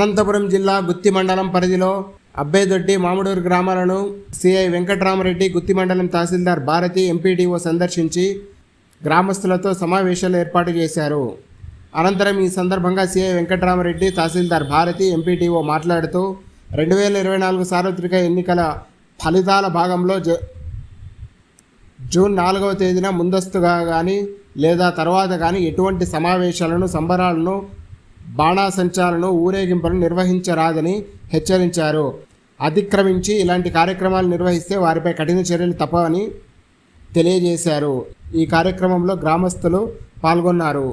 అనంతపురం జిల్లా గుత్తి మండలం పరిధిలో అబ్బేదొడ్డి, మామిడూరు గ్రామాలను సిఐ వెంకట్రామరెడ్డి, గుత్తి మండలం తహసీల్దార్ భారతి, ఎంపీడీఓ సందర్శించి గ్రామస్తులతో సమావేశాలు ఏర్పాటు చేశారు. అనంతరం ఈ సందర్భంగా సిఐ వెంకట్రామరెడ్డి, తహసీల్దార్ భారతి, ఎంపీడీఓ మాట్లాడుతూ 2024 సార్వత్రిక ఎన్నికల ఫలితాల భాగంలో జూన్ 4వ తేదీన ముందస్తుగా కానీ లేదా తర్వాత కానీ ఎటువంటి సమావేశాలను, సంబరాలను, బాణాసంచాలను, ఊరేగింపులను నిర్వహించరాదని హెచ్చరించారు. అతిక్రమించి ఇలాంటి కార్యక్రమాలు నిర్వహిస్తే వారిపై కఠిన చర్యలు తప్పవని తెలియజేశారు. ఈ కార్యక్రమంలో గ్రామస్తులు పాల్గొన్నారు.